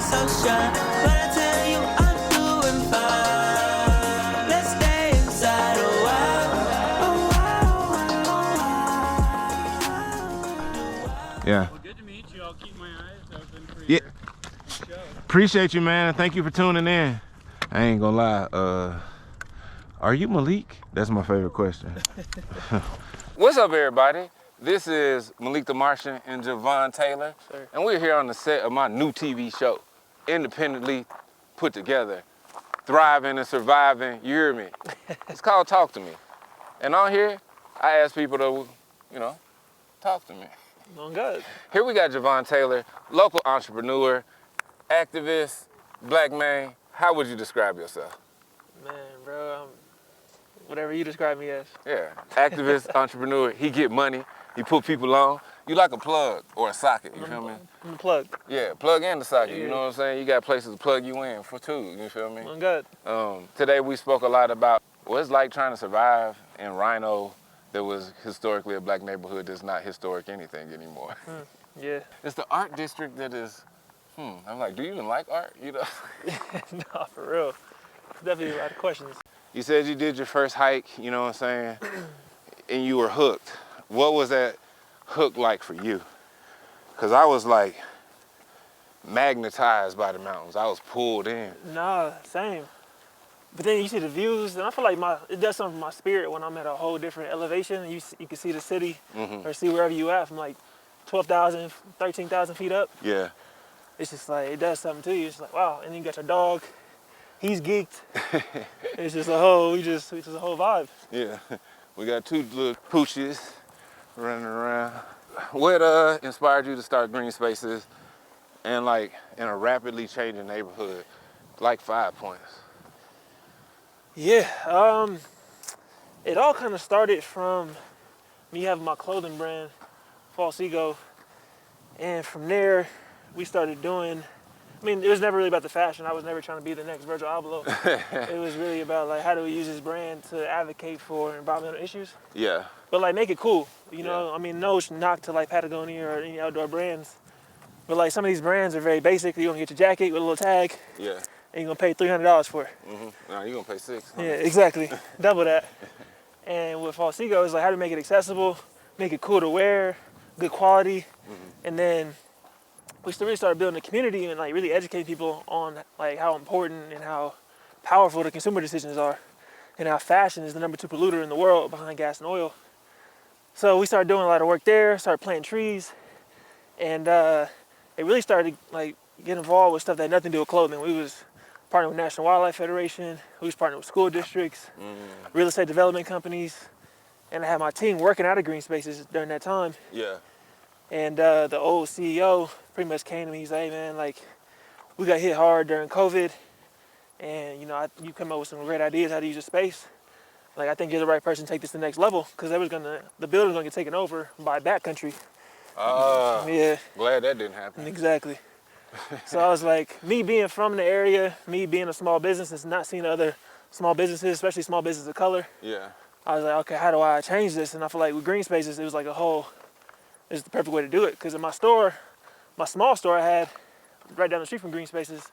not so sure, but I tell you I'm doing fine. Let's stay inside a while. Yeah. Well, good to meet you. I'll keep my eyes open for Yeah. your show. Appreciate you, man. Thank you for tuning in. I ain't gonna lie. Are you Malik? That's my favorite question. What's up, everybody? This is Malik Tha Martian and Javon Taylor, and we're here on the set of my new TV show, independently put together, thriving and surviving. You hear me? It's called Talk to Me, and on here, I ask people to, talk to me. On God. Here we got Javon Taylor, local entrepreneur, activist, black man. How would you describe yourself? Man, bro, whatever you describe me as. Yeah, activist, entrepreneur. He get money. He put people on. You like a plug or a socket, you feel me? I'm the plug. Yeah, plug and the socket, Yeah. you know what I'm saying? You got places to plug you in for too, you feel me? On God. Today we spoke a lot about what it's like trying to survive in Rhino that was historically a black neighborhood that's not historic anything anymore. Yeah. It's the art district that is, I'm like, do you even like art? Nah, for real. Definitely a lot of questions. You said you did your first hike, you know what I'm saying? And you were hooked. What was that hook like for you? Because I was like magnetized by the mountains. I was pulled in. Nah, same. But then you see the views, and I feel like it does something for my spirit when I'm at a whole different elevation. You can see the city or see wherever you at from like 12,000, 13,000 feet up. Yeah. It's just like, it does something to you. It's like, wow. And then you got your dog. He's geeked. It's just a whole vibe. Yeah. We got two little pooches running around. What inspired you to start Green Spaces and like in a rapidly changing neighborhood like 5 Points? Yeah, it all kind of started from me having my clothing brand, False Ego, and from there we started doing. I mean, it was never really about the fashion. I was never trying to be the next Virgil Abloh. It was really about like how do we use this brand to advocate for environmental issues. Yeah. But like make it cool, you know. I mean, no knock to like Patagonia or any outdoor brands, but like some of these brands are very basic. You're gonna get your jacket with a little tag. Yeah. And you're gonna pay $300 for it. No, you're gonna pay $600. Yeah, exactly. Double that. And with False Ego, it's like how to make it accessible, make it cool to wear, good quality, and then we really started building a community and like really educating people on like how important and how powerful the consumer decisions are, and how fashion is the #2 polluter in the world behind gas and oil. So we started doing a lot of work there, started planting trees, and it really started like get involved with stuff that had nothing to do with clothing. We was partnering with National Wildlife Federation, we was partnering with school districts, real estate development companies, and I had my team working out of Green Spaces during that time. Yeah. And the old CEO pretty much came to me. He's like, hey man, like we got hit hard during COVID, and you come up with some great ideas how to use the space. Like I think you're the right person to take this to the next level, because the building was gonna get taken over by backcountry. Yeah. Glad that didn't happen. Exactly. So I was like, me being from the area, me being a small business and not seeing other small businesses, especially small businesses of color. Yeah. I was like, okay, how do I change this? And I feel like with Green Spaces, it was like it's the perfect way to do it. Because in my small store I had right down the street from Green Spaces,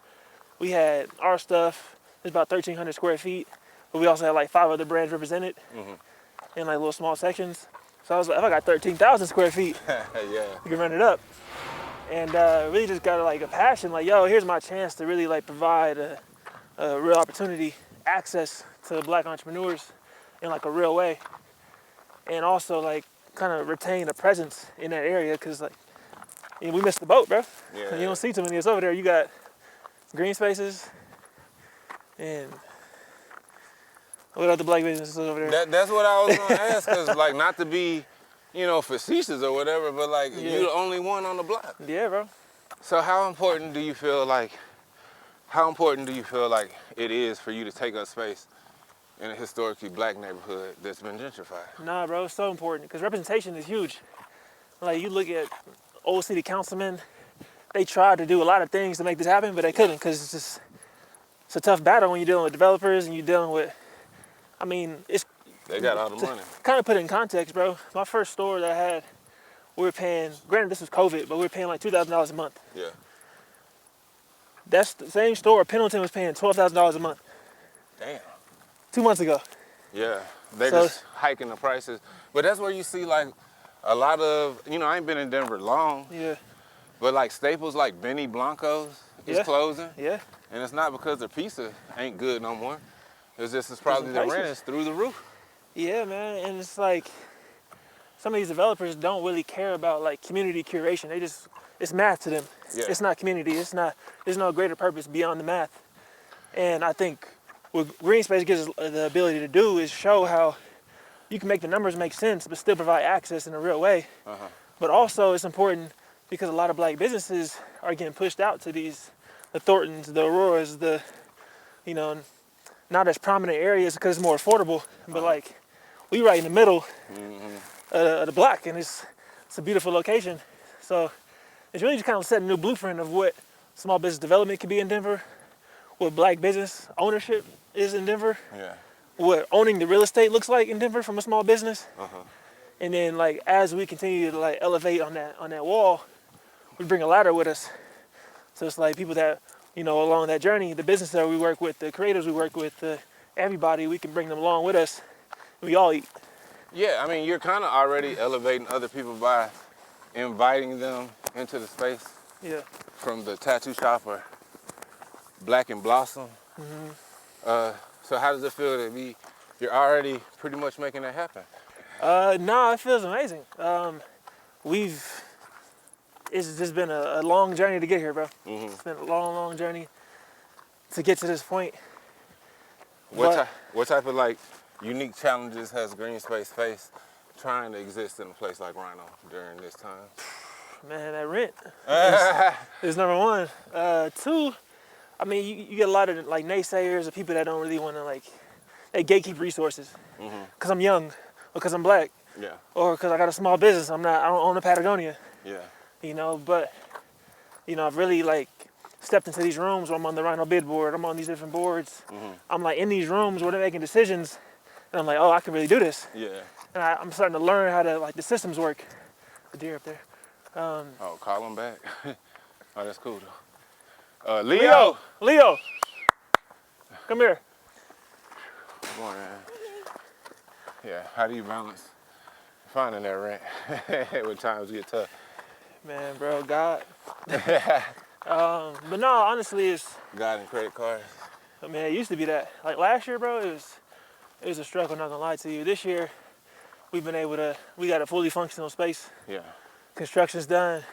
we had our stuff. It's about 1,300 square feet, but we also had like 5 other brands represented in like little small sections. So I was like, if I got 13,000 square feet, Yeah. you can run it up. And really just got like a passion, like, yo, here's my chance to really like provide a real opportunity, access to black entrepreneurs in like a real way. And also like kind of retain a presence in that area, because like we missed the boat, bro. Yeah. You don't see too many of us over there. You got Green Spaces and what other black businesses over there? That's what I was gonna ask, cause like not to be, facetious or whatever, but like you're the only one on the block. Yeah, bro. So how important do you feel like it is for you to take up space in a historically black neighborhood that's been gentrified? Nah, bro, it's so important because representation is huge. Like you look at old city councilmen, they tried to do a lot of things to make this happen, but they couldn't, because it's a tough battle when you're dealing with developers and you're dealing with, They got all the money. Kind of put it in context, bro. My first store that I had, we were paying, granted this was COVID, but we were paying like $2,000 a month. Yeah. That's the same store Pendleton was paying $12,000 a month Damn. 2 months ago. Yeah, they're So- just hiking the prices. But that's where you see like a lot of, I ain't been in Denver long, Yeah, but like staples like Benny Blanco's is Yeah. closing. yeah. And it's not because their pizza ain't good no more. It's probably the prices. rent is through the roof. Yeah, man, and it's like some of these developers don't really care about like community curation. It's math to them. Yeah. It's not community. There's no greater purpose beyond the math. And I think what green space gives us the ability to do is show how you can make the numbers make sense, but still provide access in a real way. But also it's important because a lot of black businesses are getting pushed out to the Thorntons, the Auroras, not as prominent areas because it's more affordable, but like we right in the middle of the block, and it's a beautiful location. So it's really just kind of setting a new blueprint of what small business development can be in Denver, what black business ownership is in Denver, Yeah. what owning the real estate looks like in Denver from a small business. And then like as we continue to like elevate on that wall, we bring a ladder with us. So it's like people that, along that journey, the businesses that we work with, the creators we work with, everybody, we can bring them along with us. We all eat. Yeah, I mean, you're kind of already elevating other people by inviting them into the space Yeah. from the tattoo shop or Black and Blossom. So how does it feel to you're already pretty much making that happen? No, it feels amazing. It's just been a long journey to get here, bro. It's been a long, long journey to get to this point. What type of like unique challenges has Green Space faced trying to exist in a place like Rhino during this time? Man, that rent is number one. Two, I mean, you get a lot of like naysayers of people that don't really want to like, they gatekeep resources. Cause I'm young, or cause I'm black, Yeah, or cause I got a small business. I don't own a Patagonia, yeah, but I've really like stepped into these rooms where I'm on the Rhino bid board. I'm on these different boards. I'm like in these rooms where they're making decisions, and I'm like, oh, I can really do this. yeah. And I'm starting to learn how to like the systems work. The deer up there. Oh, call him back. Oh, that's cool though. Leo! Leo, come here. Come on, man. Yeah, how do you balance finding that rent when times get tough? Man, bro, God. But no, honestly, God and credit cards. it used to be that. Like last year, bro, it was a struggle, not gonna lie to you. This year, we got a fully functional space. Yeah, Construction's done.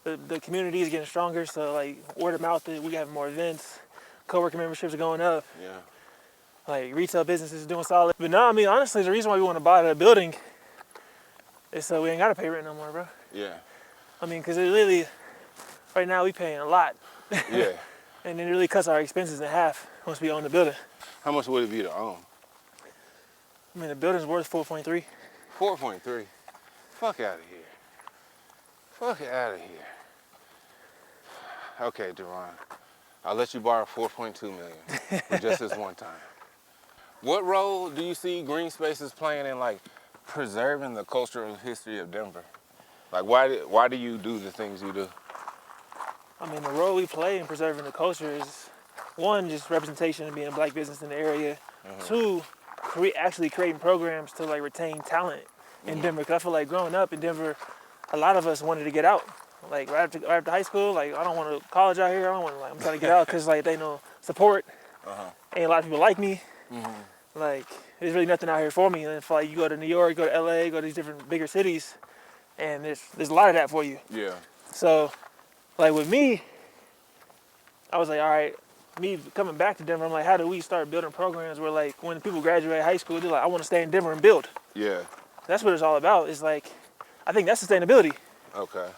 The community is getting stronger, so like word of mouth, we have more events. Co-working memberships are going up. yeah. Like retail businesses doing solid. But no, I mean, honestly, the reason why we want to buy the building is so we ain't got to pay rent no more, bro. Yeah, I mean, because it really, right now we paying a lot. yeah. And it really cuts our expenses in half once we own the building. How much would it be to own? I mean, the building's worth 4.3. 4.3. Fuck out of here. Fuck out of here. Okay, Deron. I'll let you borrow 4.2 million for just this one time. What role do you see Green Spaces playing in like preserving the cultural history of Denver? Like why do you do the things you do? I mean, the role we play in preserving the culture is, one, just representation of being a black business in the area. Two, actually creating programs to like retain talent in Denver. Cause I feel like growing up in Denver, a lot of us wanted to get out. Like right after high school, like I don't want to college out here. I'm trying to get out because like they know support. Ain't a lot of people like me. Like there's really nothing out here for me. And if like you go to New York, go to LA, go to these different bigger cities, and there's a lot of that for you. Yeah. So like with me, I was like, all right, me coming back to Denver, I'm like, how do we start building programs where like when people graduate high school, they're like, I want to stay in Denver and build. Yeah. That's what it's all about. It's like, I think that's sustainability. Okay.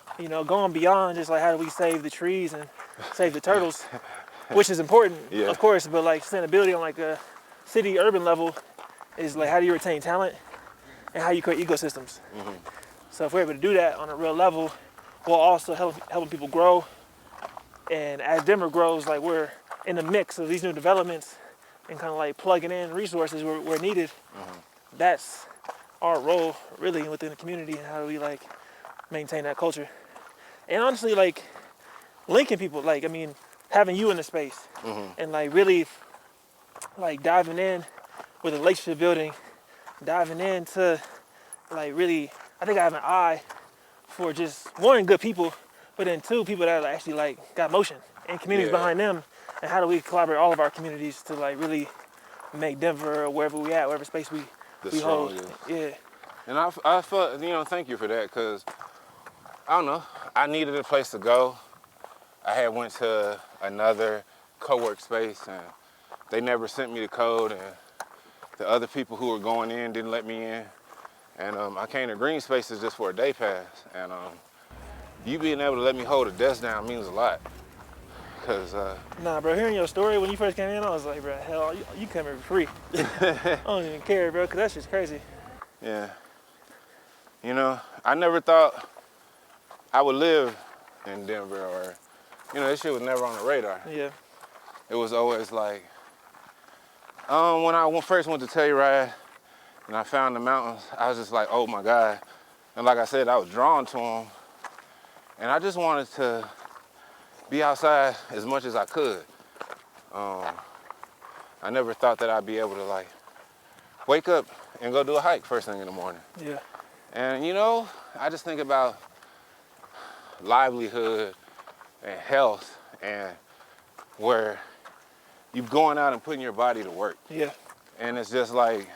Going beyond just like how do we save the trees and save the turtles, which is important, Yeah. of course, but like sustainability on like a city urban level is like how do you retain talent and how you create ecosystems. So if we're able to do that on a real level, we'll also helping people grow. And as Denver grows, like we're in the mix of these new developments and kind of like plugging in resources where needed. That's our role really within the community, and how do we like maintain that culture. And honestly, like linking people, like, I mean, having you in the space and like really like diving in with relationship building, diving into like really, I think I have an eye for just one, good people, but then two, people that actually like got motion and communities behind them, and how do we collaborate all of our communities to like really make Denver or wherever we at, whatever space we hold. Yeah. And I felt, you know, thank you for that, because I don't know, I needed a place to go. I had went to another co-work space and they never sent me the code, and the other people who were going in didn't let me in. And I came to Green Spaces just for a day pass, and you being able to let me hold a desk down means a lot. Cause nah, bro, hearing your story when you first came in, I was like, bro, hell, you come here for free. I don't even care, bro, cause that's just crazy. Yeah. You know, I never thought I would live in Denver, or, you know, this shit was never on the radar. Yeah. It was always like, when I first went to Telluride and I found the mountains, I was just like, oh my God. And like I said, I was drawn to them. And I just wanted to be outside as much as I could. I never thought that I'd be able to like wake up and go do a hike first thing in the morning. Yeah. And you know, I just think about livelihood and health, and where you're going out and putting your body to work. Yeah. And it's just like,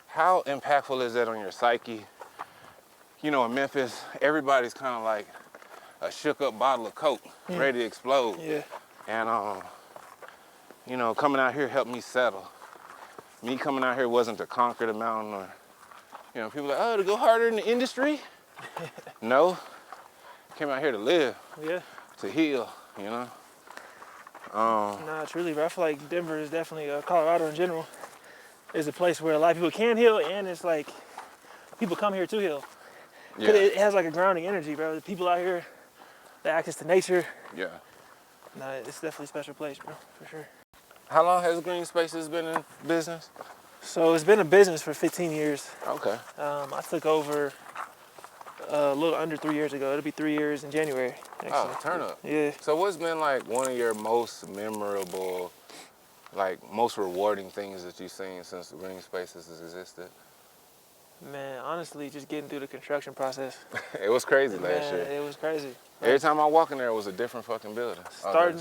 how impactful is that on your psyche? You know, in Memphis, everybody's kind of like a shook up bottle of Coke, ready to explode. Yeah. And, you know, coming out here helped me settle. Me coming out here wasn't to conquer the mountain, or, you know, people are like, oh, to go harder in the industry? No, came out here to live, to heal, you know? Nah, truly, bro. I feel like Denver is definitely, Colorado in general, is a place where a lot of people can heal, and it's like, people come here to heal. Yeah. It has like a grounding energy, bro. The people out here, the access to nature. Yeah. Nah, it's definitely a special place, bro, for sure. How long has Green Spaces been in business? So it's been a business for 15 years. Okay. I took over a little under 3 years ago. It'll be 3 years in January. Oh, turn up. Yeah. So what's been like one of your most memorable, like most rewarding things that you've seen since the Green Spaces has existed? Man, honestly, just getting through the construction process. It was crazy last year. It was crazy. Every time I walk in there, it was a different fucking building. Starting,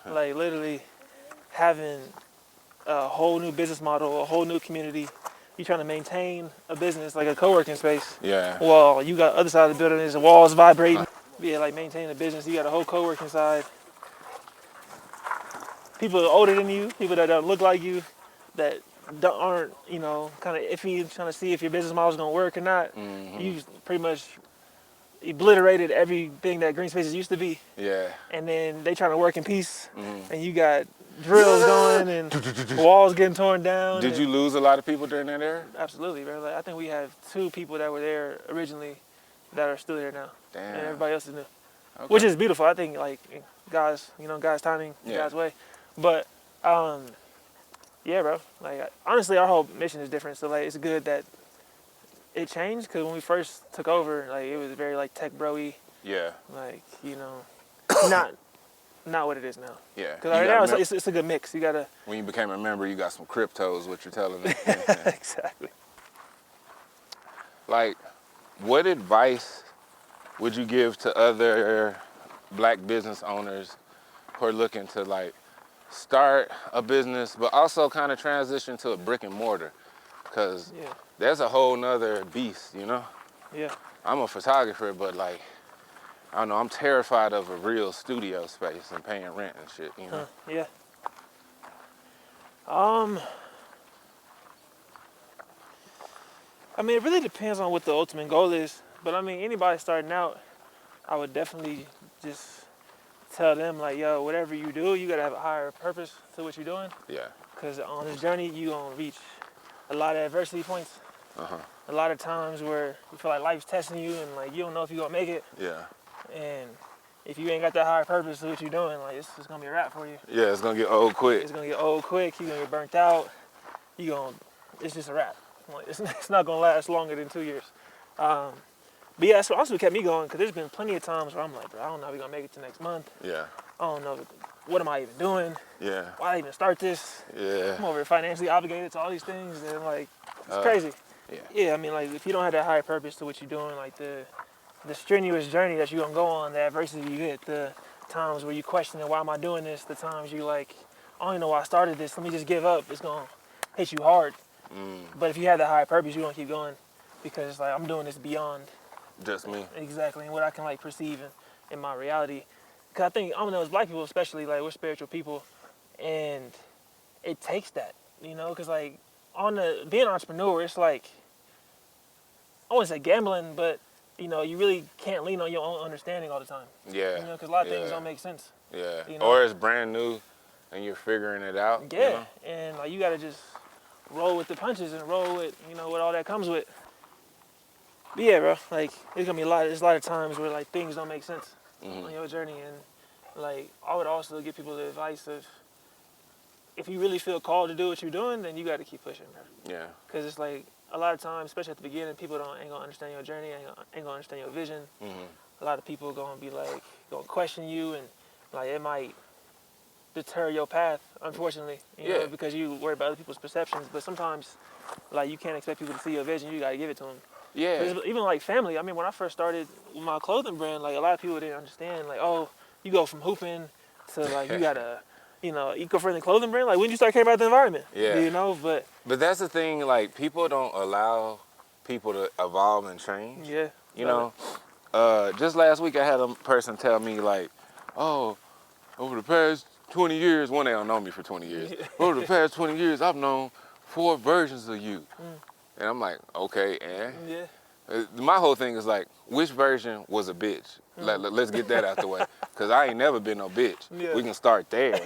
like literally having a whole new business model, a whole new community. You trying to maintain a business, like a co-working space. Yeah. Well, you got other side of the building, there's the walls vibrating. Yeah, like maintaining a business, you got a whole co-working side. People older than you, people that don't look like you, that aren't, you know, kind of iffy, trying to see if your business model is going to work or not. You pretty much obliterated everything that Green Spaces used to be. Yeah. And then they trying to work in peace, and you got drills going and walls getting torn down. Did you lose a lot of people during that era? Absolutely, bro. Like, I think we have 2 people that were there originally that are still there now. Damn. And everybody else is new. Okay. Which is beautiful. I think, like, God's timing, God's way. But, yeah, bro. Like, honestly, our whole mission is different. So, like, it's good that it changed, because when we first took over, like, it was very, like, tech bro-y. Yeah. Like, you know, not what it is now. Yeah. Because right now, it's a good mix. You got to... When you became a member, you got some cryptos, what you're telling me. Exactly. Like, what advice would you give to other Black business owners who are looking to, like, start a business, but also kind of transition to a brick and mortar? Because there's a whole nother beast, you know? Yeah. I'm a photographer, but, like, I don't know, I'm terrified of a real studio space and paying rent and shit, you know? Yeah. I mean, it really depends on what the ultimate goal is. But I mean, anybody starting out, I would definitely just tell them, like, yo, whatever you do, you gotta have a higher purpose to what you're doing. Yeah. Because on this journey, you gonna reach a lot of adversity points. A lot of times where you feel like life's testing you and like you don't know if you're gonna make it. Yeah. And if you ain't got that higher purpose to what you're doing, like it's gonna be a wrap for you. Yeah, it's gonna get old quick. It's gonna get old quick. You're gonna get burnt out. It's just a wrap. Like, it's not gonna last longer than 2 years. But yeah, that's what also kept me going, because there's been plenty of times where I'm like, bro, I don't know if we're gonna make it to next month. Yeah. I don't know, what am I even doing? Yeah. Why did I even start this? I'm Yeah. over here financially obligated to all these things, and like, it's crazy. Yeah. Yeah, I mean, like, if you don't have that higher purpose to what you're doing, like the strenuous journey that you're gonna go on, the adversity you hit, the times where you question why am I doing this, the times you like, I don't even know why I started this, let me just give up, it's gonna hit you hard. But if you have that higher purpose, you're gonna keep going because it's like, I'm doing this beyond Just me. exactly what I can like perceive in my reality. Cause I think, I don't know, as black people especially, like we're spiritual people, and it takes that, you know, cause like being an entrepreneur, it's like, I wouldn't say gambling, but you know, you really can't lean on your own understanding all the time. Yeah. You know, because a lot of yeah. things don't make sense. Yeah. You know? Or it's brand new and you're figuring it out. Yeah. You know? And like you gotta just roll with the punches and roll with, you know, what all that comes with. But yeah, bro, like there's a lot of times where like things don't make sense on your journey, and like I would also give people the advice of, if you really feel called to do what you're doing, then you got to keep pushing, bro. Yeah. Because it's like a lot of times, especially at the beginning, people ain't gonna understand your journey, ain't gonna understand your vision. A lot of people gonna be like, gonna question you, and like it might deter your path, unfortunately, you know, because you worry about other people's perceptions. But sometimes, like, you can't expect people to see your vision. You gotta give it to them. Yeah. Even like family. I mean, when I first started with my clothing brand, like a lot of people didn't understand. Like, oh, you go from hooping to like you gotta, you know, eco-friendly clothing brand. Like, when you start caring about the environment, you know. But that's the thing. Like, people don't allow people to evolve and change. yeah, You know. Just last week, I had a person tell me like, oh, over the past 20 years, one, they don't know me for 20 years. Over the past 20 years, I've known 4 versions of you. And I'm like, okay, and? yeah, My whole thing is like, which version was a bitch? Let's get that out the way. Because I ain't never been no bitch. Yeah. We can start there.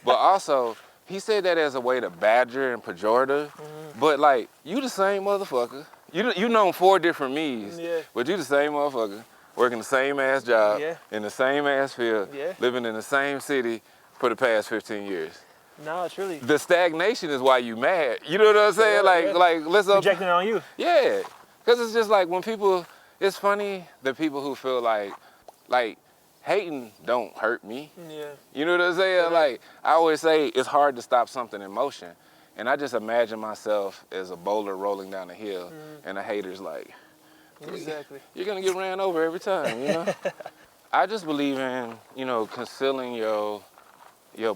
But also, he said that as a way to badger and pejorative. But like, you the same motherfucker. You known 4 different me's, but you the same motherfucker, working the same ass job, in the same ass field, living in the same city for the past 15 years. No, truly. The stagnation is why you mad. You know what I'm saying? Like let's Projecting it on you. Yeah, because it's just like when people, it's funny the people who feel like hating don't hurt me. Yeah. You know what I'm saying? Like I always say, it's hard to stop something in motion. And I just imagine myself as a bowler rolling down a hill, and a hater's like, Exactly. you're gonna get ran over every time, you know? I just believe in, you know, concealing your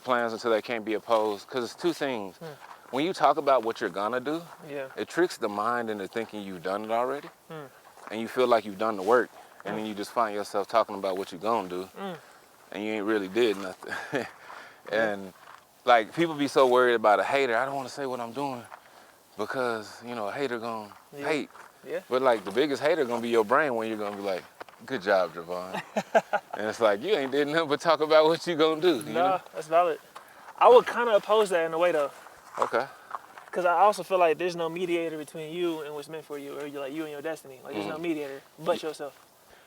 plans until they can't be opposed, because it's 2 things. When you talk about what you're gonna do, it tricks the mind into thinking you've done it already, and you feel like you've done the work, and then you just find yourself talking about what you're gonna do, and you ain't really did nothing. And like, people be so worried about a hater. I don't want to say what I'm doing because, you know, a hater gonna hate. Yeah. But like, the biggest hater gonna be your brain when you're gonna be like, good job, Javon. And it's like, you ain't did nothing but talk about what you gonna do. You know? That's valid. I would kind of oppose that in a way though. Okay. Because I also feel like there's no mediator between you and what's meant for you, or like you and your destiny. Like there's no mediator but yourself.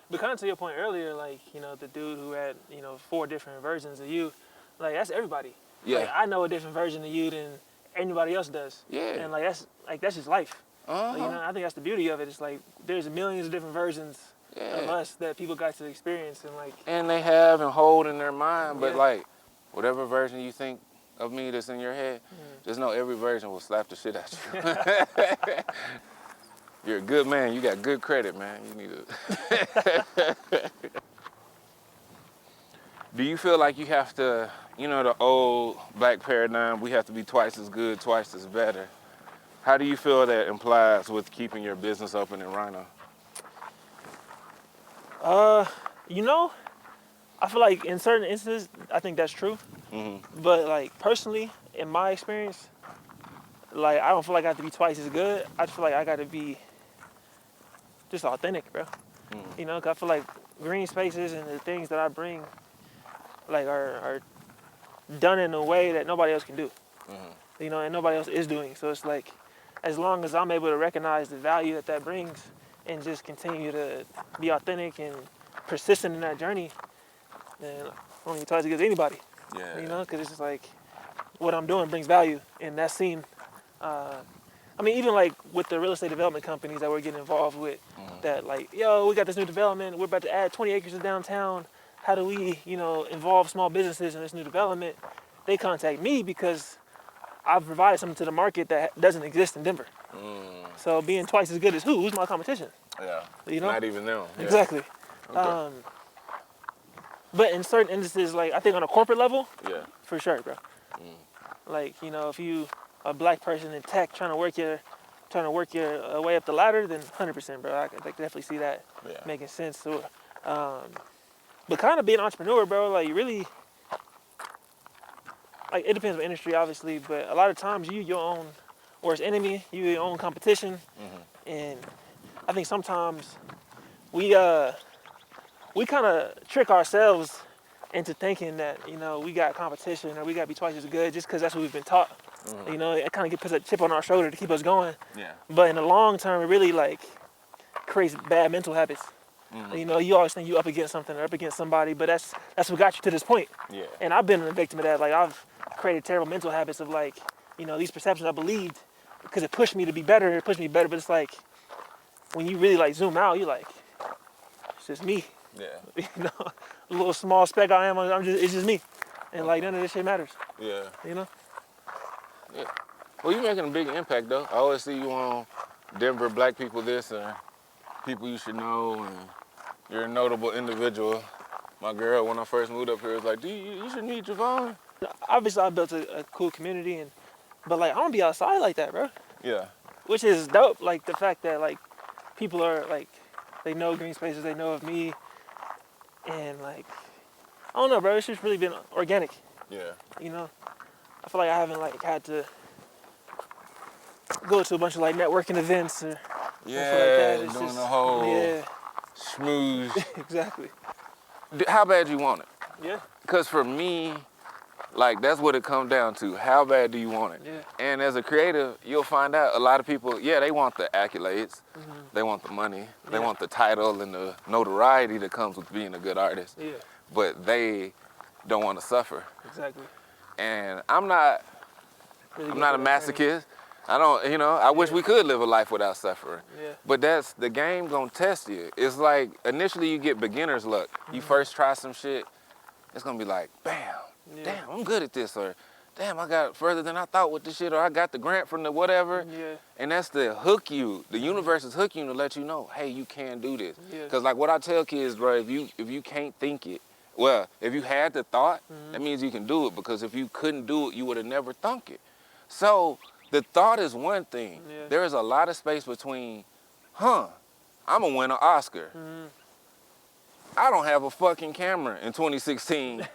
But kind of to your point earlier, like, you know, the dude who had, you know, 4 different versions of you, like that's everybody. Yeah. Like, I know a different version of you than anybody else does. Yeah. And that's just life. Like, you know, I think that's the beauty of it. It's like there's millions of different versions of us that people got to experience, and like. And they have and hold in their mind, but like, whatever version you think of me that's in your head, just know every version will slap the shit out you. You're a good man. You got good credit, man. You need to. Do you feel like you have to, you know, the old black paradigm, we have to be twice as good, twice as better. How do you feel that implies with keeping your business open in Rhino? You know, I feel like in certain instances, I think that's true. But like personally, in my experience, like I don't feel like I have to be twice as good. I feel like I got to be just authentic, bro. You know, 'cause I feel like green spaces and the things that I bring, like are done in a way that nobody else can do. You know, and nobody else is doing. So it's like, as long as I'm able to recognize the value that brings, and just continue to be authentic and persistent in that journey, then I don't need twice as good as anybody. Yeah. You know, because it's just like what I'm doing brings value, and that's seen. I mean, even like with the real estate development companies that we're getting involved with, that like, yo, we got this new development, we're about to add 20 acres in downtown. how do we, involve small businesses in this new development? They contact me because I've provided something to the market that doesn't exist in Denver. So being twice as good as who's my competition? Yeah. You know? Not even them. Yeah. Exactly. Okay. But in certain instances, like I think on a corporate level, Yeah. for sure, bro. Like, if you a black person in tech trying to work your way up the ladder, then 100%, bro. I could definitely see that making sense. So, but kind of being an entrepreneur, bro, like really, like it depends on industry, obviously, but a lot of times you your own worst enemy, you your own competition, and I think sometimes we kind of trick ourselves into thinking that we got competition or we got to be twice as good just because that's what we've been taught. It kind of puts a chip on our shoulder to keep us going. Yeah. But in the long term, it really like creates bad mental habits. You always think you up against something or up against somebody, but that's what got you to this point. Yeah. And I've been a victim of that. Like I've created terrible mental habits of like, these perceptions I believed because it pushed me to be better. It pushed me better, but it's like when you really like zoom out, you're like, it's just me. Yeah. A little small speck I am. It's just me, and like none of this shit matters. Yeah. Yeah. Well, you're making a big impact, though. I always see you on Denver Black People This and people you should know, and you're a notable individual. My girl, when I first moved up here, was like, you should meet Javon. Obviously, I built a cool community, but like I don't be outside like that, bro. Yeah. Which is dope. Like the fact that like people are like they know green spaces, they know of me, and like I don't know, bro. It's just really been organic. Yeah. I feel like I haven't like had to go to a bunch of like networking events or Yeah, stuff like that. It's doing just, the whole yeah, schmooze. exactly. How bad you want it? Yeah. Because for me, like that's what it comes down to. How bad do you want it? Yeah. And as a creative, you'll find out a lot of people, they want the accolades. They want the money. They want the title and the notoriety that comes with being a good artist. Yeah. But they don't want to suffer. Exactly. And I'm not a masochist. I don't, I wish we could live a life without suffering. Yeah. But that's, the game gonna test you. It's like, initially you get beginner's luck. You first try some shit, it's gonna be like, bam, damn, I'm good at this, or damn, I got further than I thought with this shit, or I got the grant from the whatever. Yeah. And that's to hook you. The universe is hooking you to let you know, hey, you can do this. Yeah. Cause like what I tell kids, bro, if you can't think it, well, if you had the thought, that means you can do it, because if you couldn't do it, you would have never thunk it. So the thought is one thing. Yeah. There is a lot of space between, I'm gonna win an Oscar. I don't have a fucking camera in 2016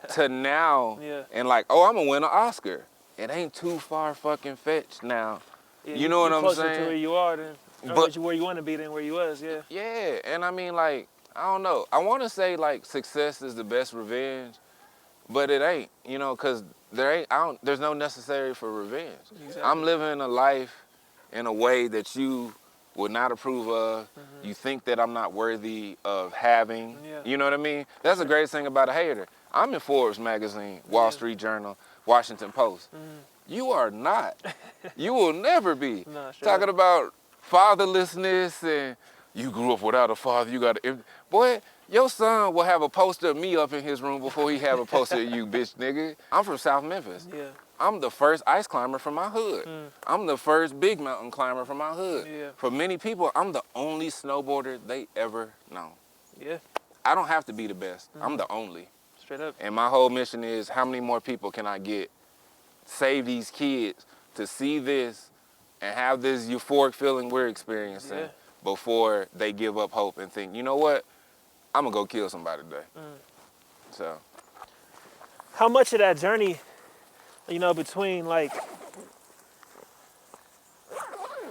to now, and like, I'm gonna win an Oscar. It ain't too far fucking fetched now. Yeah, you know what I'm closer saying? to where you are than where you want to be than where you was. Yeah. Yeah, and I mean, like, I don't know. I want to say like success is the best revenge, but it ain't. Cause there's no necessary for revenge. Exactly. I'm living a life in a way that you would not approve of. You think that I'm not worthy of having. Yeah. You know what I mean? That's the greatest thing about a hater. I'm in Forbes magazine, Wall Street Journal, Washington Post. You are not. You will never be. No, sure. Talking about fatherlessness and you grew up without a father. You got to, boy. Your son will have a poster of me up in his room before he have a poster of you, bitch, nigga. I'm from South Memphis. Yeah. I'm the first ice climber from my hood. I'm the first big mountain climber from my hood. Yeah. For many people, I'm the only snowboarder they ever known. Yeah. I don't have to be the best. I'm the only. Straight up. And my whole mission is, how many more people can I get? Save these kids to see this and have this euphoric feeling we're experiencing before they give up hope and think, you know what? I'm gonna go kill somebody today. So. How much of that journey, between like,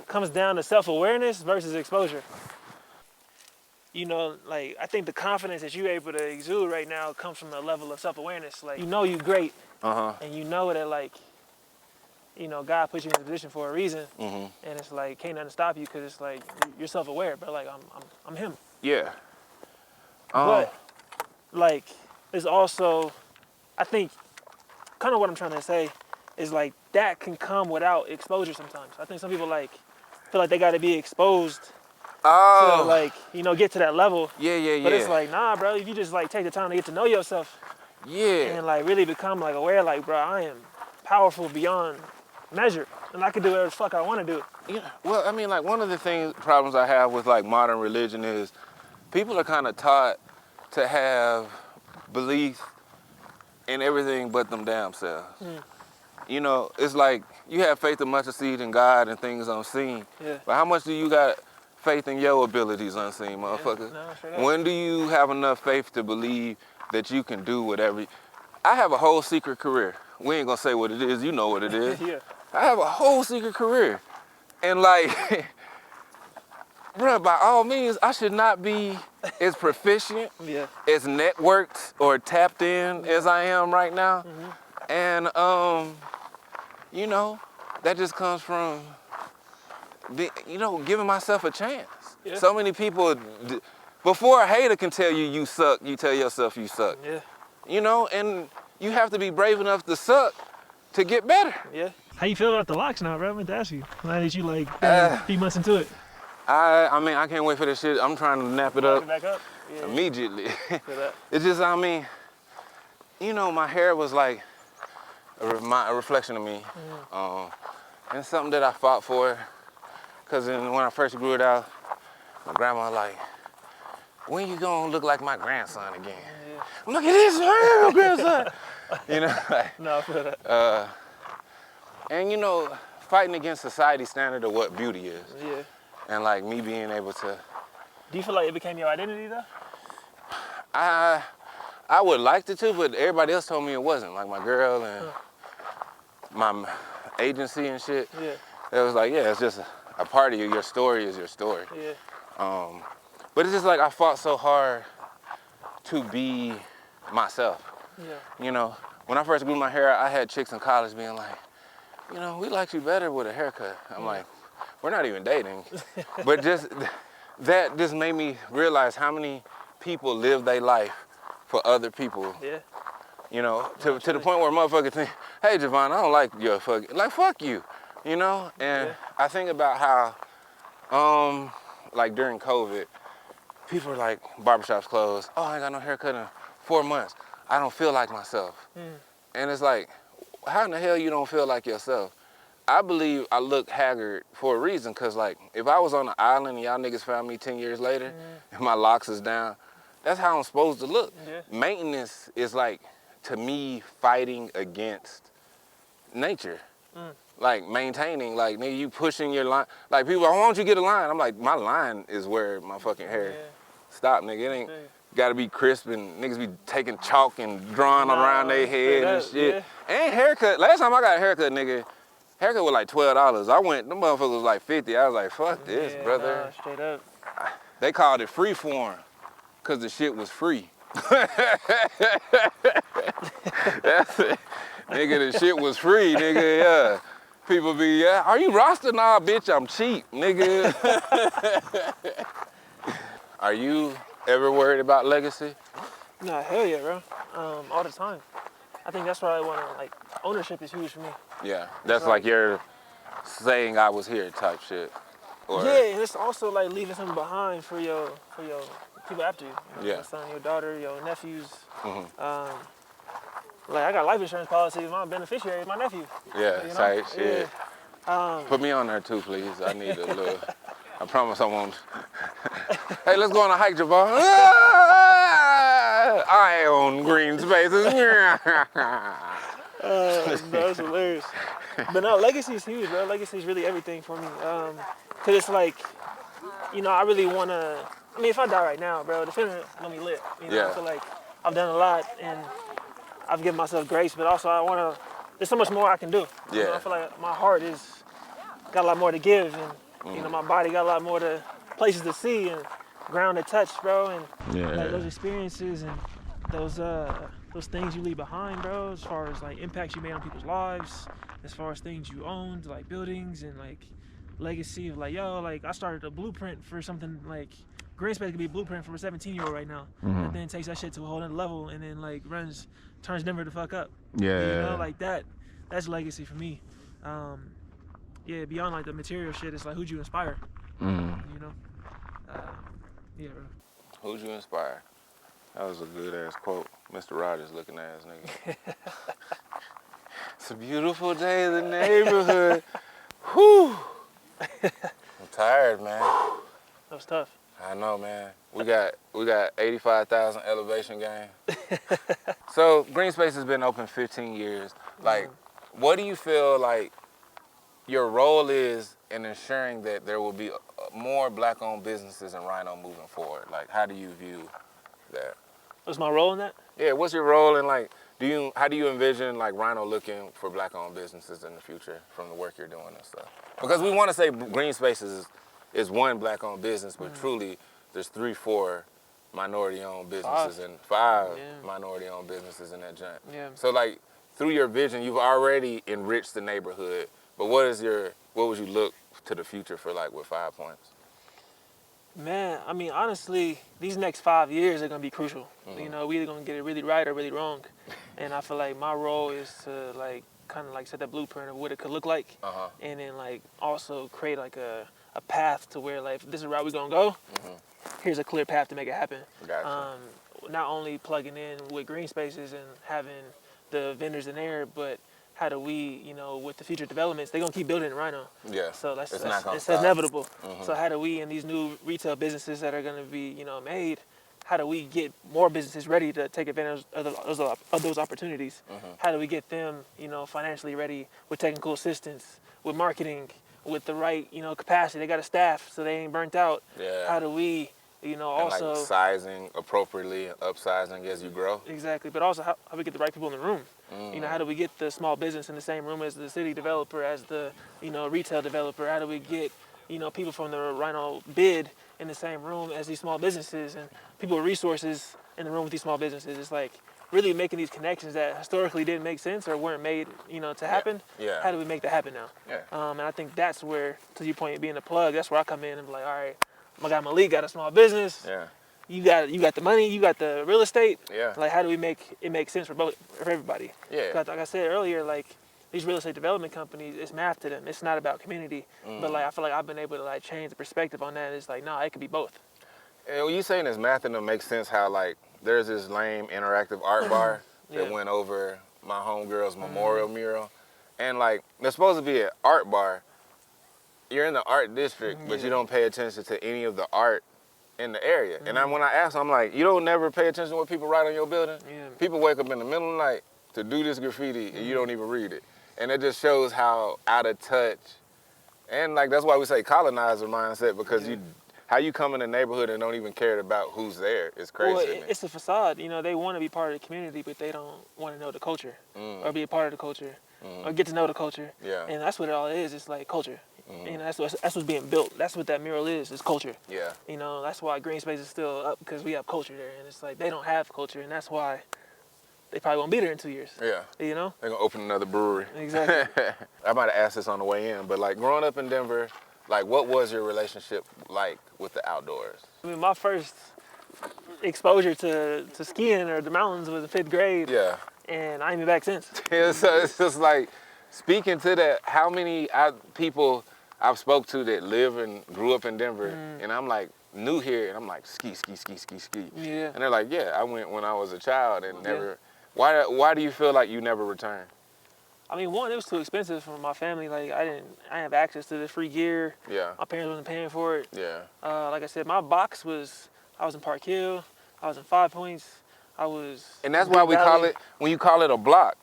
comes down to self-awareness versus exposure? Like, I think the confidence that you're able to exude right now comes from a level of self-awareness. Like, you're great, and you know that, like, God put you in a position for a reason, and it's like, can't nothing stop you, because it's like, you're self-aware, but like, I'm him. Yeah. But, like, there's also, I think, kind of what I'm trying to say is, like, that can come without exposure sometimes. I think some people, like, feel like they got to be exposed Oh. to like, you know, get to that level. Yeah. But it's like, nah, bro, if you just like take the time to get to know yourself yeah. and like really become like aware, like, bro, I am powerful beyond measure. And I can do whatever the fuck I want to do. Yeah. Well, I mean, like one of the problems I have with like modern religion is people are kind of taught to have belief in everything but them damn selves. You know, it's like you have faith in mustard seed in God and things unseen. Yeah. But how much do you got faith in your abilities unseen, motherfucker? No, straight up. When do you have enough faith to believe that you can do whatever? I have a whole secret career. We ain't gonna say what it is. You know what it is. Yeah. I have a whole secret career. And like, bruh, by all means, I should not be as proficient, Yeah. as networked or tapped in as I am right now. And, you know, that just comes from, giving myself a chance. Yeah. So many people, before a hater can tell you you suck, you tell yourself you suck. Yeah. You know, and you have to be brave enough to suck to get better. Yeah. How you feel about the locks now, bro? I meant to ask you. Now that you like a few months into it. I mean, I can't wait for this shit. I'm trying to nap it up Back up. Yeah. immediately. Feel that. It's just, I mean, you know, my hair was like a reflection of me. And something that I fought for. Because when I first grew it out, my grandma like, when you gonna look like my grandson again? Yeah. Look at this, my grandson. You know, like, No, I feel that. and you know, fighting against society's standard of what beauty is. Yeah. And like me being able to, Do you feel like it became your identity though? I would like it to, but everybody else told me it wasn't. Like my girl and my agency and shit. Yeah. It was like, yeah, it's just a part of you. Your story is your story. Yeah. But it's just like I fought so hard to be myself. Yeah. You know, when I first grew my hair, I had chicks in college being like, you know, we like you better with a haircut. I'm like, we're not even dating. But that just made me realize how many people live their life for other people. Yeah. You know, to the point where motherfuckers think, hey, Javon, I don't like your fucking, like, fuck you. You know? And I think about how, like during COVID, people are like, barbershops closed. Oh, I ain't got no haircut in 4 months. I don't feel like myself. And it's like, how in the hell you don't feel like yourself? I believe I look haggard for a reason, cause like, if I was on an island and y'all niggas found me 10 years later and my locks is down, that's how I'm supposed to look. Yeah. Maintenance is like, to me, fighting against nature. Like maintaining, like nigga, you pushing your line. Like people, why don't you get a line? I'm like, my line is where my fucking hair stop, nigga. It ain't gotta be crisp and niggas be taking chalk and drawing around their head and shit. And haircut, last time I got a haircut, nigga, haircut was like $12. I went, them motherfuckers was like 50. I was like, fuck this, brother. Nah, straight up. They called it free form, cause the shit was free. That's it. Nigga, the shit was free, nigga, yeah. People be, yeah, are you roster? Nah, bitch, I'm cheap, nigga. Are you ever worried about legacy? Nah, hell yeah, bro. All the time. I think that's why I want to, like, ownership is huge for me. Yeah, that's like your saying I was here type shit. Or, Yeah, and it's also like leaving something behind for your people after you. You know, Yeah. your son, your daughter, your nephews. Like I got life insurance policies. My beneficiary is my nephew. Yeah, You know? type shit. Yeah. Put me on there too, please. I need a little, I promise I won't. Hey, let's go on a hike, Javon. I own green spaces. That's hilarious. But no, legacy is huge, bro. Legacy is really everything for me. Cause it's like, you know, I really wanna. I mean, if I die right now, bro, the funeral gonna be lit. You know, Yeah. I feel like I've done a lot and I've given myself grace, but also I wanna. There's so much more I can do. You know, Yeah. I feel like my heart is got a lot more to give, and you know, my body got a lot more to places to see and ground to touch, bro, and like those experiences and those things you leave behind, bro, as far as like impacts you made on people's lives, as far as things you owned, like buildings and like legacy of like, yo, like I started a blueprint for something like green space could be a blueprint for a 17-year-old right now, and then takes that shit to a whole other level and then like turns Denver the fuck up. Yeah. You know, like that's legacy for me. Yeah, beyond like the material shit, it's like who'd you inspire? You know? Yeah, bro. Who'd you inspire? That was a good ass quote. Mr. Rogers looking ass nigga. It's a beautiful day in the neighborhood. Whew. I'm tired, man. That was tough. I know, man. We got 85,000 elevation gain. So Green Space has been open 15 years. Like, what do you feel like your role is in ensuring that there will be more Black-owned businesses in Rhino moving forward? Like, how do you view that? What's my role in that? Yeah, what's your role in, like, how do you envision, like, Rhino looking for Black-owned businesses in the future from the work you're doing and stuff? Because we want to say Green Spaces is one Black-owned business, but truly there's 3-4 minority-owned businesses and 5 minority-owned businesses in that joint. Yeah. So, like, through your vision, you've already enriched the neighborhood, but what would you look to the future for, like, with 5 points? Man, I mean, honestly, these next 5 years are going to be crucial. You know, we either going to get it really right or really wrong. And I feel like my role is to, like, kind of, like, set that blueprint of what it could look like. And then, like, also create, like, a path to where, like, if this is the route we're going to go, here's a clear path to make it happen. Gotcha. Not only plugging in with Green Spaces and having the vendors in there, but how do we, you know, with the future developments, they're going to keep building in Rhino. Yeah, So it's inevitable. So how do we, in these new retail businesses that are going to be, you know, made, how do we get more businesses ready to take advantage of those opportunities? How do we get them, you know, financially ready with technical assistance, with marketing, with the right, you know, capacity? They got a staff, so they ain't burnt out. Yeah. How do we, you know, also... And, like, sizing appropriately and upsizing as you grow. Exactly, but also how we get the right people in the room. You know, how do we get the small business in the same room as the city developer, as the, you know, retail developer? How do we get, you know, people from the Rhino bid in the same room as these small businesses and people with resources in the room with these small businesses? It's like really making these connections that historically didn't make sense or weren't made, you know, to happen. Yeah. How do we make that happen now? Yeah. And I think that's where, to your point, being a plug, that's where I come in and be like, all right, my guy Malik got a small business. Yeah. You got the money, you got the real estate. Yeah. Like, how do we make it make sense for everybody? Yeah. 'Cause like I said earlier, like these real estate development companies, it's math to them. It's not about community. But like I feel like I've been able to like change the perspective on that. It's like, nah, it could be both. And when you saying this math, and it makes sense how, like, there's this lame interactive art bar that went over my homegirl's memorial mural, and like there's supposed to be an art bar. You're in the art district, but you don't pay attention to any of the art in the area. And when I ask, I'm like, you don't never pay attention to what people write on your building? Yeah. People wake up in the middle of the night to do this graffiti and you don't even read it. And it just shows how out of touch. And like that's why we say colonizer mindset, because how you come in a neighborhood and don't even care about who's there is crazy. Well, it's a facade. You know, they want to be part of the community, but they don't want to know the culture or be a part of the culture or get to know the culture. Yeah. And that's what it all is. It's like culture. You know, that's what's being built. That's what that mural is culture. Yeah. You know, that's why Green Space is still up, because we have culture there. And it's like they don't have culture, and that's why they probably won't be there in 2 years. Yeah. You know? They're gonna open another brewery. Exactly. I might have asked this on the way in, but like growing up in Denver, like what was your relationship like with the outdoors? I mean, my first exposure to skiing or the mountains was in 5th grade. Yeah. And I ain't been back since. Yeah, so it's just like, speaking to that, how many people I've spoke to that live and grew up in Denver, and I'm like new here, and I'm like ski. Yeah. And they're like, yeah, I went when I was a child and never. Why do you feel like you never returned? I mean, one, it was too expensive for my family. Like I didn't have access to the free gear. Yeah. My parents wasn't paying for it. Yeah. Like I said, my box was, I was in Park Hill, I was in 5 Points, I was. And that's why we call it, when you call it a block,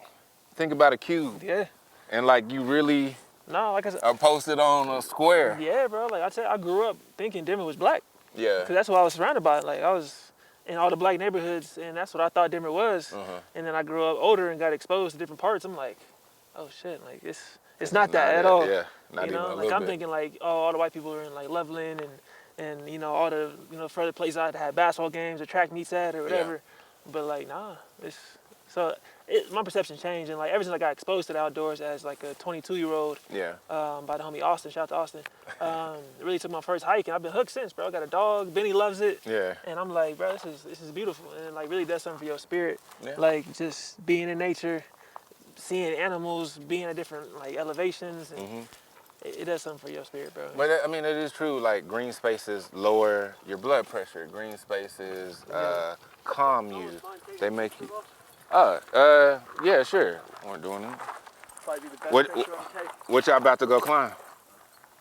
think about a cube. Yeah. And like you really No, like I said. are posted on a square. Yeah, bro. Like I said, I grew up thinking Denver was black. Yeah. Cause that's what I was surrounded by. Like I was in all the black neighborhoods, and that's what I thought Denver was. And then I grew up older and got exposed to different parts. I'm like, oh shit, like it's not that at all. Yeah, not you even know, a like little I'm bit. thinking like, oh, all the white people are in like Loveland and you know all the further places I'd had basketball games or track meets at or whatever. But like nah, my perception changed, and like ever since I got exposed to the outdoors as like a 22-year-old, by the homie Austin, shout out to Austin, really took my first hike, and I've been hooked since, bro. I got a dog, Benny loves it, and I'm like, bro, this is beautiful, and it like really does something for your spirit, like just being in nature, seeing animals, being at different like elevations, and it does something for your spirit, bro. But I mean, it is true. Like green spaces lower your blood pressure. Green spaces calm you. They make you. Yeah, sure. We're doing it. Probably be the best What picture on the tape. what y'all about to go climb?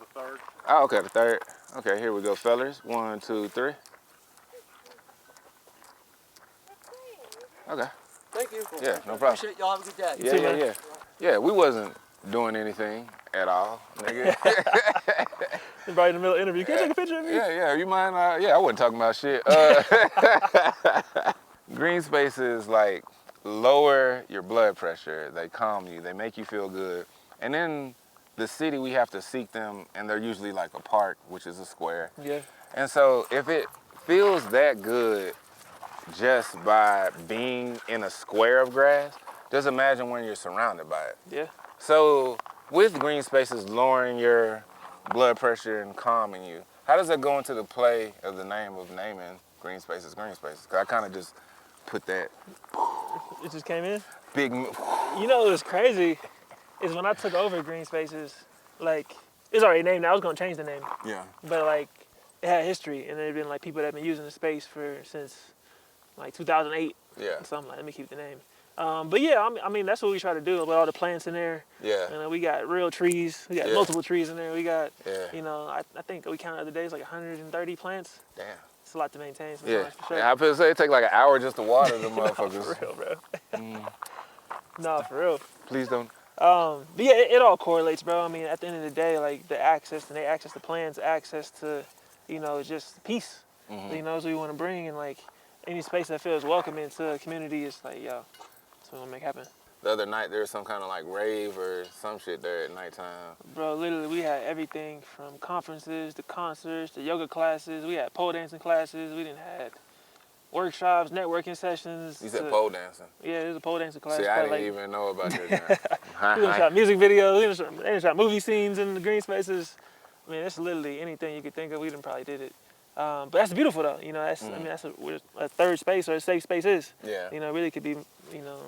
The third. Oh, okay, the third. Okay, here we go, fellas. 1, 2, 3. Okay. Thank you. Yeah, no problem. Appreciate y'all. Have a good day. Yeah, too, yeah, man. yeah. Yeah, we wasn't doing anything at all, nigga. Right in the middle of the interview. Can you take a picture of me? Yeah, you mind? Yeah, I wasn't talking about shit. Green spaces like lower your blood pressure. They calm you. They make you feel good. And in the city, we have to seek them, and they're usually like a park, which is a square. Yeah. And so if it feels that good just by being in a square of grass, just imagine when you're surrounded by it. Yeah. So with green spaces lowering your blood pressure and calming you, how does that go into the play of the name of naming green spaces green spaces? 'Cause I kind of just put that It just came in. big, You know what was crazy is when I took over Green Spaces, like, it's already named. I was gonna change the name, yeah. but like, it had history, and there had been like people that have been using the space since like 2008. Yeah, So I'm like, let me keep the name. But yeah, I mean, that's what we try to do with all the plants in there. yeah, And we got real trees. We got Yeah. multiple trees in there. We got, yeah. you know, I think we counted the other day, it's like 130 plants. Damn. It's a lot to maintain. Yeah, Sometimes, for sure. I feel say it take like an hour just to water the No, motherfuckers. for real, bro. No, for real. Please don't. But yeah, it all correlates, bro. I mean, at the end of the day, like the access, and they access to plans, access to, you know, just peace. You know, is what we want to bring, and like any space that feels welcoming to a community, it's like, yo, that's what we want to make happen. The other night there was some kind of like rave or some shit there at nighttime. Bro, literally, we had everything from conferences to concerts to yoga classes. We had pole dancing classes. We didn't had workshops, networking sessions. You said pole dancing. Yeah, it was a pole dancing class. See, I didn't like, even know about your we done shot music videos. We done shot movie scenes in the green spaces. I mean, it's literally anything you could think of. We done probably did it. But that's beautiful though. You know, that's I mean, that's what a third space or a safe space is. Yeah. You know, it really could be, you know,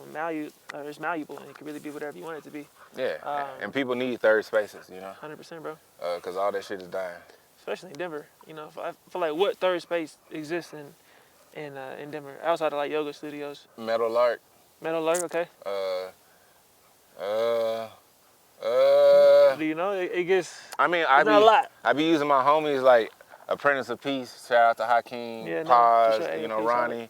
it's malleable, and it could really be whatever you want it to be. Yeah, and people need third spaces, you know, 100%, bro. because all that shit is dying. Especially in Denver. You know, I feel like what third space exists in Denver outside of like yoga studios. Metal Lark. Metal Lark, okay. Do you know? It gets. I mean, It's not a lot. I be using my homies like Apprentice of Peace. Shout out to Hakeem, Yeah, no, for Paz, sure. you know, Peace, Ronnie,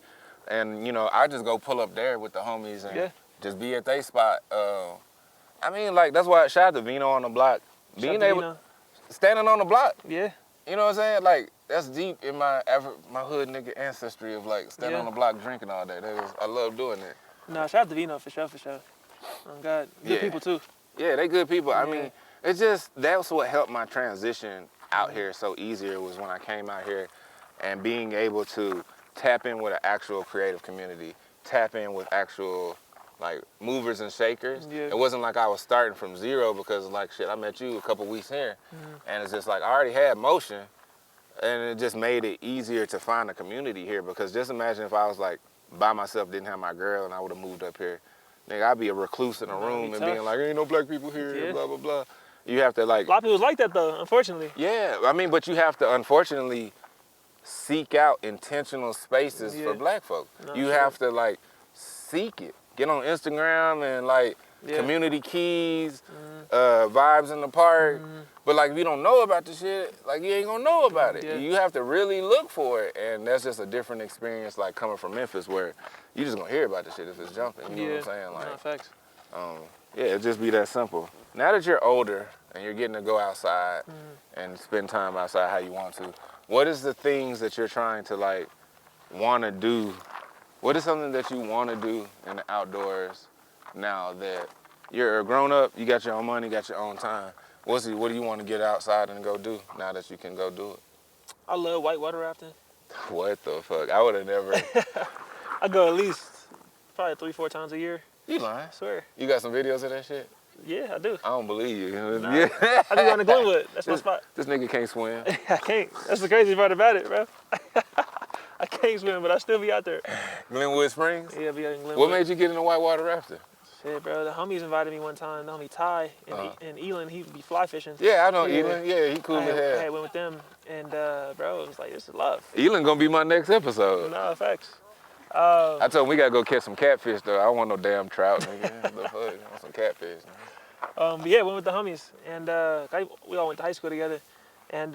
and you know, I just go pull up there with the homies and Yeah. just be at their spot. I mean, like that's why shout out to Vino on the block. Being able, standing on the block. Yeah. You know what I'm saying? Like that's deep in my hood nigga ancestry of like standing Yeah. on the block drinking all day. I love doing it. No, shout out to Vino for sure. Oh God, good Yeah. people too. Yeah, they good people. I Yeah. mean, it's just that's what helped my transition out here so easier was when I came out here and being able to tap in with an actual creative community, tap in with actual like movers and shakers. Yeah. It wasn't like I was starting from zero because like shit, I met you a couple weeks here and it's just like I already had motion and it just made it easier to find a community here because just imagine if I was like by myself, didn't have my girl and I would have moved up here. Nigga, I'd be a recluse in a room and tough. being like, ain't no black people here, Yeah. blah, blah, blah. You have to like, A lot of people's like that though, unfortunately. yeah, I mean, but you have to unfortunately seek out intentional spaces Yeah. for black folk. No, You sure. have to like seek it. Get on Instagram and like Yeah. community keys, vibes in the park. But like if you don't know about the shit, like you ain't gonna know about it. Yeah. You have to really look for it. And that's just a different experience like coming from Memphis where you just gonna hear about the shit if it's jumping. You know what I'm saying? Like no, facts. yeah, it just be that simple. Now that you're older and you're getting to go outside and spend time outside how you want to, what is the things that you're trying to like want to do? What is something that you want to do in the outdoors now that you're a grown up, you got your own money, got your own time? What do you want to get outside and go do now that you can go do it? I love whitewater rafting. What the fuck? I would have never. I go at least probably 3-4 times a year. You lying? I swear. You got some videos of that shit? Yeah, I do. I don't believe you. Nah. Yeah. I be going to Glenwood. That's my spot. This nigga can't swim. I can't. That's the crazy part about it, bro. I can't swim, but I still be out there. Glenwood Springs? Yeah, I be out in Glenwood. What made you get into whitewater rafting? Shit, bro. The homies invited me one time. The homie Ty in Elan, he'd be fly fishing. Yeah, I know Yeah. Elon. Yeah, he cool as hell. I went with them, and bro, it was like, this is love. Elon gonna be my next episode. No, facts. I told him we gotta go catch some catfish though. I don't want no damn trout, nigga. The fuck? I want some catfish. But yeah, went with the homies, and we all went to high school together, and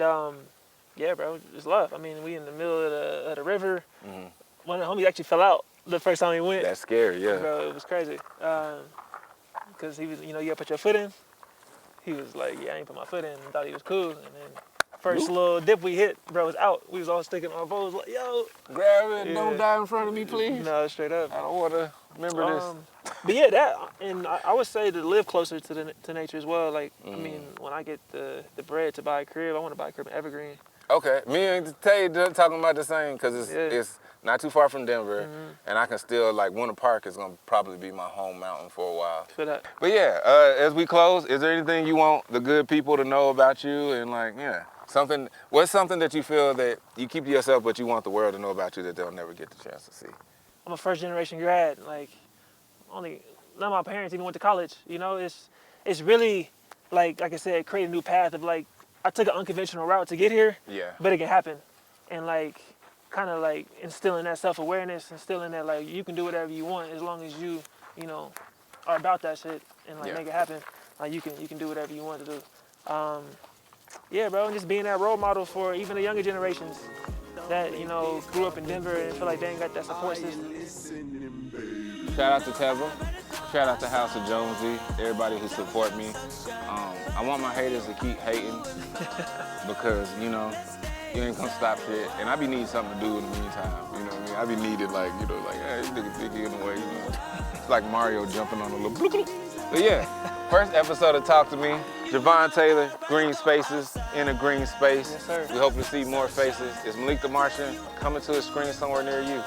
yeah, bro, it's love. I mean, we in the middle of the river. Mm-hmm. One of the homies actually fell out the first time we went. That's scary, yeah. Bro, it was crazy. Because he was, you gotta put your foot in. He was like, yeah, I ain't put my foot in, and thought he was cool. And then first little dip we hit, bro, was out. We was all sticking our bows like, yo. Grab it, Yeah. don't die in front of me, please. No, straight up. I don't wanna remember this. But yeah, that, and I would say to live closer to nature as well. Like, I mean, when I get the bread to buy a crib, I want to buy a crib in Evergreen. Okay, me and Tay talking about the same, because it's not too far from Denver, and I can still, like, Winter Park is gonna probably be my home mountain for a while. For that. But yeah, as we close, is there anything you want the good people to know about you? And like, what's something that you feel that you keep to yourself, but you want the world to know about you that they'll never get the chance to see? I'm a first generation grad. Like, none of my parents even went to college. You know, it's really, like I said, create a new path of like, I took an unconventional route to get here, but it can happen. And like, kind of like instilling that self-awareness, instilling that like, you can do whatever you want as long as you know, are about that shit and like make it happen. Like you can do whatever you want to do. Yeah, bro, and just being that role model for even the younger generations that, you know, grew up in Denver and feel like they ain't got that support system. Shout out to Teva. Shout out to House of Jonesy, everybody who support me. I want my haters to keep hating because, you know, you ain't gonna stop shit. And I be needing something to do in the meantime, you know what I mean? I be needed like, you know, like, hey, this nigga think he in the way, you know? It's like Mario jumping on a little bloop bloop. But yeah, first episode of Talk to Me, Javon Taylor, Green Spaces, in a green space. Yes, sir. We hope to see more faces. It's Malik Tha Martian coming to a screen somewhere near you.